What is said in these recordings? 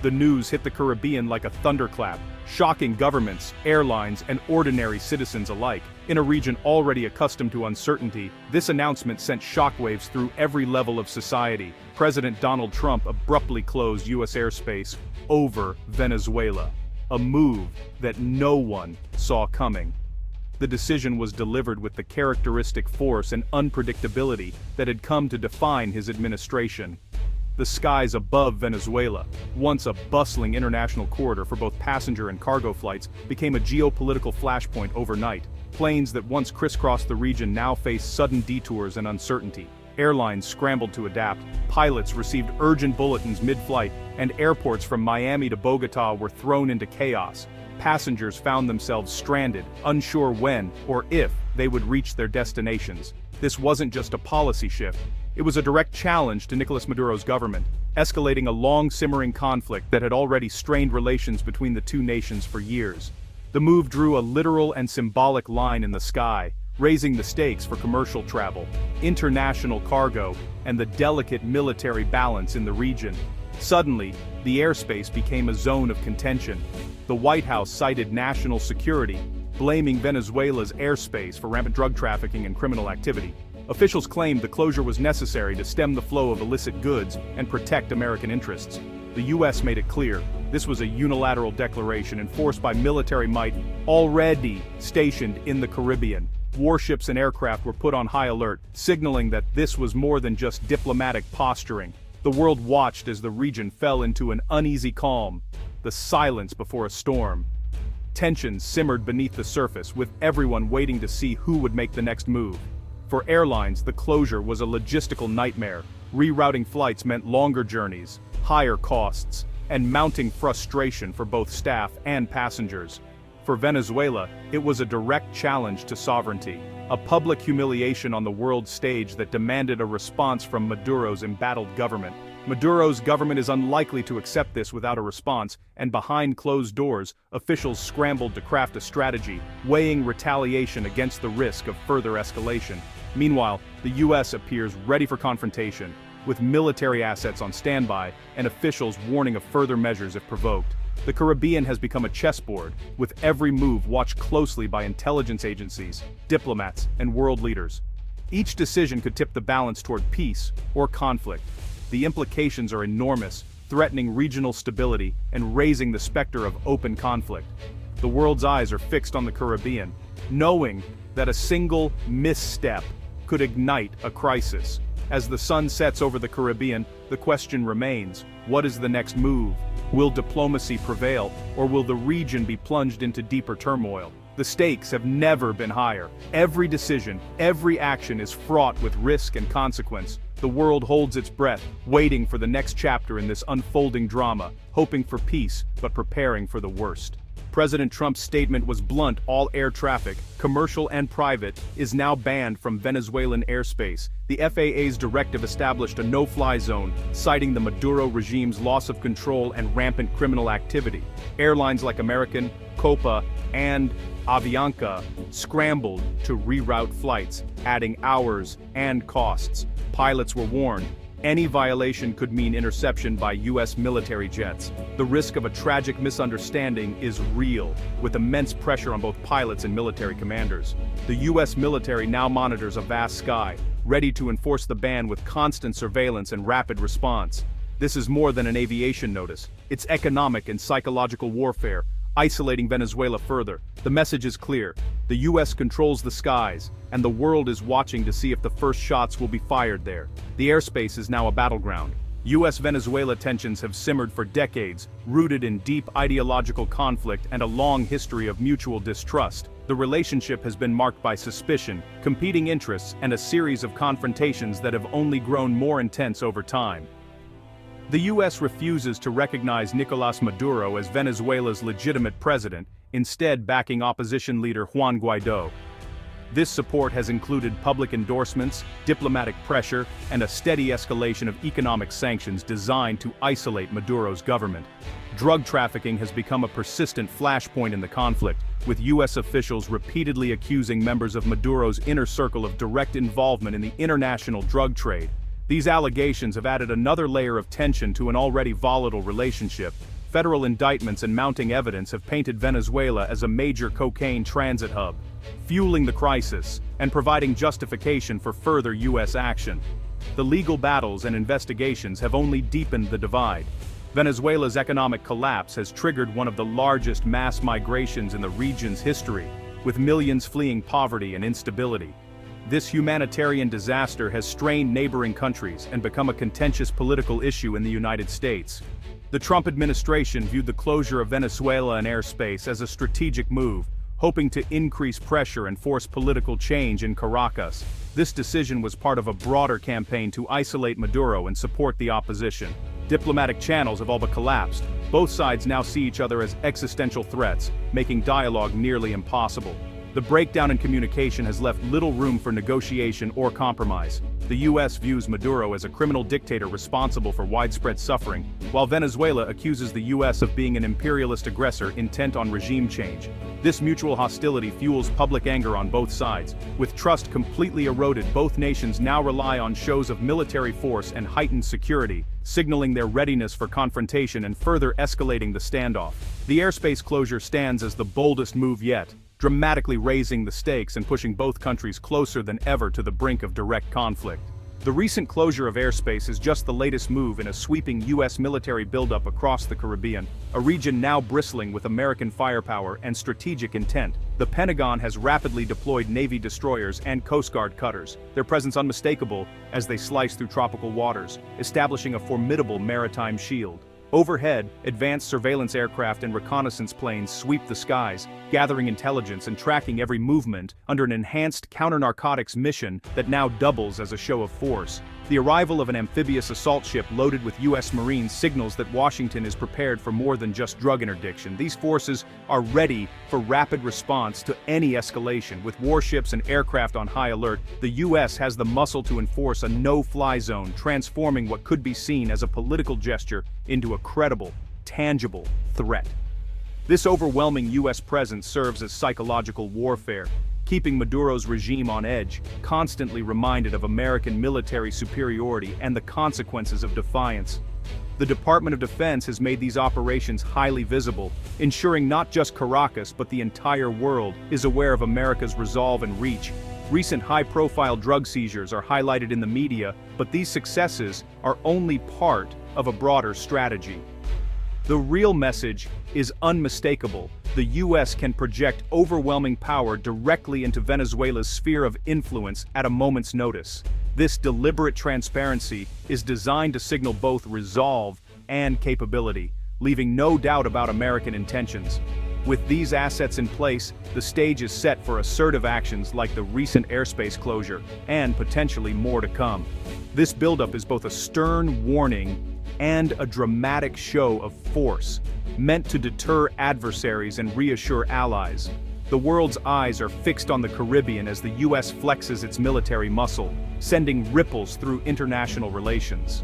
The news hit the Caribbean like a thunderclap, shocking governments, airlines, and ordinary citizens alike. In a region already accustomed to uncertainty, this announcement sent shockwaves through every level of society. President Donald Trump abruptly closed U.S. airspace over Venezuela, a move that no one saw coming. The decision was delivered with the characteristic force and unpredictability that had come to define his administration. The skies above Venezuela, once a bustling international corridor for both passenger and cargo flights, became a geopolitical flashpoint overnight. Planes that once crisscrossed the region now faced sudden detours and uncertainty. Airlines scrambled to adapt, pilots received urgent bulletins mid-flight, and airports from Miami to Bogotá were thrown into chaos. Passengers found themselves stranded, unsure when or if they would reach their destinations. This wasn't just a policy shift. It was a direct challenge to Nicolas Maduro's government, escalating a long-simmering conflict that had already strained relations between the two nations for years. The move drew a literal and symbolic line in the sky, raising the stakes for commercial travel, international cargo, and the delicate military balance in the region. Suddenly, the airspace became a zone of contention. The White House cited national security, blaming Venezuela's airspace for rampant drug trafficking and criminal activity. Officials claimed the closure was necessary to stem the flow of illicit goods and protect American interests. The U.S. made it clear this was a unilateral declaration enforced by military might already stationed in the Caribbean. Warships and aircraft were put on high alert, signaling that this was more than just diplomatic posturing. The world watched as the region fell into an uneasy calm, the silence before a storm. Tensions simmered beneath the surface, with everyone waiting to see who would make the next move. For airlines, the closure was a logistical nightmare. Rerouting flights meant longer journeys, higher costs, and mounting frustration for both staff and passengers. For Venezuela, it was a direct challenge to sovereignty, a public humiliation on the world stage that demanded a response from Maduro's embattled government. Maduro's government is unlikely to accept this without a response, and behind closed doors, officials scrambled to craft a strategy, weighing retaliation against the risk of further escalation. Meanwhile, the U.S. appears ready for confrontation, with military assets on standby and officials warning of further measures if provoked. The Caribbean has become a chessboard, with every move watched closely by intelligence agencies, diplomats, and world leaders. Each decision could tip the balance toward peace or conflict. The implications are enormous, threatening regional stability and raising the specter of open conflict. The world's eyes are fixed on the Caribbean, knowing that a single misstep could ignite a crisis. As the sun sets over the Caribbean, the question remains, what is the next move? Will diplomacy prevail, or will the region be plunged into deeper turmoil? The stakes have never been higher. Every decision, every action is fraught with risk and consequence. The world holds its breath, waiting for the next chapter in this unfolding drama, hoping for peace, but preparing for the worst. President Trump's statement was blunt: all air traffic, commercial and private, is now banned from Venezuelan airspace. The FAA's directive established a no-fly zone, citing the Maduro regime's loss of control and rampant criminal activity. Airlines like American, Copa, and Avianca scrambled to reroute flights, adding hours and costs. Pilots were warned. Any violation could mean interception by U.S. military jets. The risk of a tragic misunderstanding is real, with immense pressure on both pilots and military commanders. The U.S. military now monitors a vast sky, ready to enforce the ban with constant surveillance and rapid response. This is more than an aviation notice. It's economic and psychological warfare, isolating Venezuela further. The message is clear. The U.S. controls the skies, and the world is watching to see if the first shots will be fired there. The airspace is now a battleground. U.S.-Venezuela tensions have simmered for decades, rooted in deep ideological conflict and a long history of mutual distrust. The relationship has been marked by suspicion, competing interests, and a series of confrontations that have only grown more intense over time. The U.S. refuses to recognize Nicolas Maduro as Venezuela's legitimate president, instead backing opposition leader Juan Guaidó. This support has included public endorsements, diplomatic pressure, and a steady escalation of economic sanctions designed to isolate Maduro's government. Drug trafficking has become a persistent flashpoint in the conflict, with U.S. officials repeatedly accusing members of Maduro's inner circle of direct involvement in the international drug trade. These allegations have added another layer of tension to an already volatile relationship. Federal indictments and mounting evidence have painted Venezuela as a major cocaine transit hub, fueling the crisis and providing justification for further U.S. action. The legal battles and investigations have only deepened the divide. Venezuela's economic collapse has triggered one of the largest mass migrations in the region's history, with millions fleeing poverty and instability. This humanitarian disaster has strained neighboring countries and become a contentious political issue in the United States. The Trump administration viewed the closure of Venezuelan airspace as a strategic move, hoping to increase pressure and force political change in Caracas. This decision was part of a broader campaign to isolate Maduro and support the opposition. Diplomatic channels have all but collapsed. Both sides now see each other as existential threats, making dialogue nearly impossible. The breakdown in communication has left little room for negotiation or compromise. The U.S. views Maduro as a criminal dictator responsible for widespread suffering, while Venezuela accuses the U.S. of being an imperialist aggressor intent on regime change. This mutual hostility fuels public anger on both sides. With trust completely eroded, both nations now rely on shows of military force and heightened security, signaling their readiness for confrontation and further escalating the standoff. The airspace closure stands as the boldest move yet, dramatically raising the stakes and pushing both countries closer than ever to the brink of direct conflict. The recent closure of airspace is just the latest move in a sweeping U.S. military buildup across the Caribbean, a region now bristling with American firepower and strategic intent. The Pentagon has rapidly deployed Navy destroyers and Coast Guard cutters, their presence unmistakable as they slice through tropical waters, establishing a formidable maritime shield. Overhead, advanced surveillance aircraft and reconnaissance planes sweep the skies, gathering intelligence and tracking every movement under an enhanced counter-narcotics mission that now doubles as a show of force. The arrival of an amphibious assault ship loaded with U.S. Marines signals that Washington is prepared for more than just drug interdiction. These forces are ready for rapid response to any escalation. With warships and aircraft on high alert, the U.S. has the muscle to enforce a no-fly zone, transforming what could be seen as a political gesture into a credible, tangible threat. This overwhelming U.S. presence serves as psychological warfare, keeping Maduro's regime on edge, constantly reminded of American military superiority and the consequences of defiance. The Department of Defense has made these operations highly visible, ensuring not just Caracas but the entire world is aware of America's resolve and reach. Recent high-profile drug seizures are highlighted in the media, but these successes are only part of a broader strategy. The real message is unmistakable. The U.S. can project overwhelming power directly into Venezuela's sphere of influence at a moment's notice. This deliberate transparency is designed to signal both resolve and capability, leaving no doubt about American intentions. With these assets in place, the stage is set for assertive actions like the recent airspace closure, and potentially more to come. This buildup is both a stern warning and a dramatic show of force, meant to deter adversaries and reassure allies. The world's eyes are fixed on the Caribbean as the U.S. flexes its military muscle, sending ripples through international relations.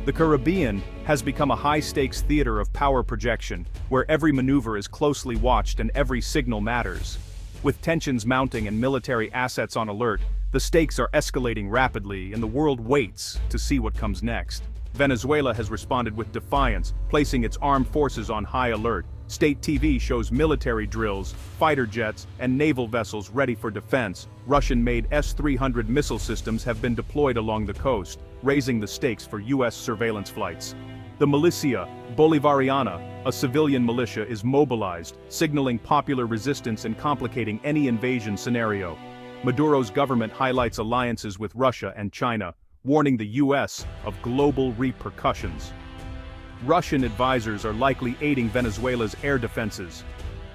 The Caribbean has become a high-stakes theater of power projection, where every maneuver is closely watched and every signal matters. With tensions mounting and military assets on alert, the stakes are escalating rapidly and the world waits to see what comes next. Venezuela has responded with defiance, placing its armed forces on high alert. State TV shows military drills, fighter jets, and naval vessels ready for defense. Russian-made S-300 missile systems have been deployed along the coast, raising the stakes for U.S. surveillance flights. The Milicia Bolivariana, a civilian militia, is mobilized, signaling popular resistance and complicating any invasion scenario. Maduro's government highlights alliances with Russia and China, warning the U.S. of global repercussions. Russian advisors are likely aiding Venezuela's air defenses.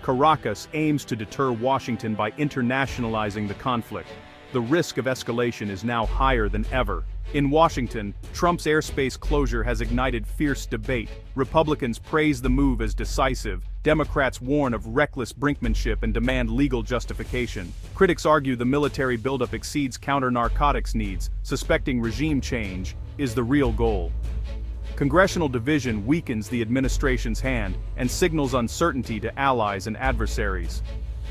Caracas aims to deter Washington by internationalizing the conflict. The risk of escalation is now higher than ever. In Washington, Trump's airspace closure has ignited fierce debate. Republicans praise the move as decisive. Democrats warn of reckless brinkmanship and demand legal justification. Critics argue the military buildup exceeds counter-narcotics needs, suspecting regime change is the real goal. Congressional division weakens the administration's hand and signals uncertainty to allies and adversaries.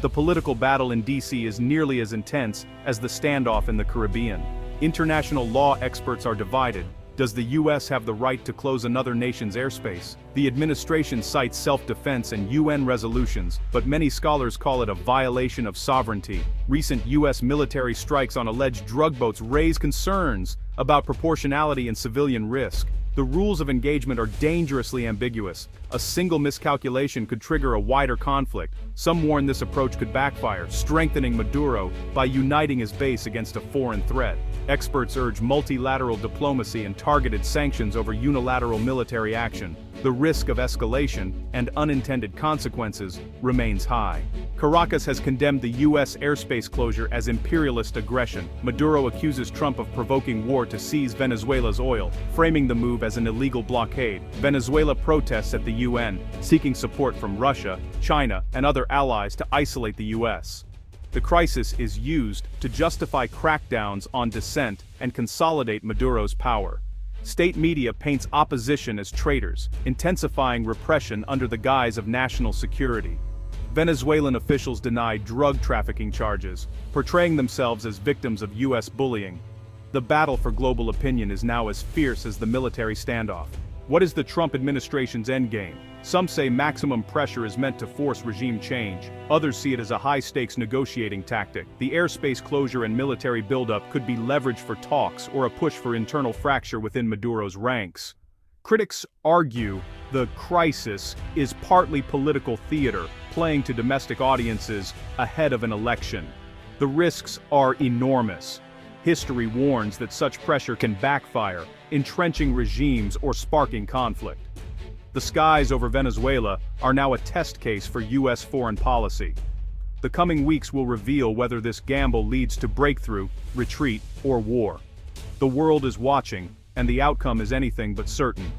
The political battle in D.C. is nearly as intense as the standoff in the Caribbean. International law experts are divided. Does the US have the right to close another nation's airspace? The administration cites self-defense and UN resolutions, but many scholars call it a violation of sovereignty. Recent US military strikes on alleged drug boats raise concerns about proportionality and civilian risk. The rules of engagement are dangerously ambiguous. A single miscalculation could trigger a wider conflict. Some warn this approach could backfire, strengthening Maduro by uniting his base against a foreign threat. Experts urge multilateral diplomacy and targeted sanctions over unilateral military action. The risk of escalation and unintended consequences remains high. Caracas has condemned the US airspace closure as imperialist aggression. Maduro accuses Trump of provoking war to seize Venezuela's oil, framing the move as an illegal blockade. Venezuela protests at the UN, seeking support from Russia, China, and other allies to isolate the US. The crisis is used to justify crackdowns on dissent and consolidate Maduro's power. State media paints opposition as traitors, intensifying repression under the guise of national security. Venezuelan officials deny drug trafficking charges, portraying themselves as victims of US bullying. The battle for global opinion is now as fierce as the military standoff. What is the Trump administration's endgame? Some say maximum pressure is meant to force regime change. Others see it as a high-stakes negotiating tactic. The airspace closure and military buildup could be leverage for talks or a push for internal fracture within Maduro's ranks. Critics argue the crisis is partly political theater, playing to domestic audiences ahead of an election. The risks are enormous. History warns that such pressure can backfire, entrenching regimes or sparking conflict. The skies over Venezuela are now a test case for US foreign policy. The coming weeks will reveal whether this gamble leads to breakthrough, retreat, or war. The world is watching, and the outcome is anything but certain.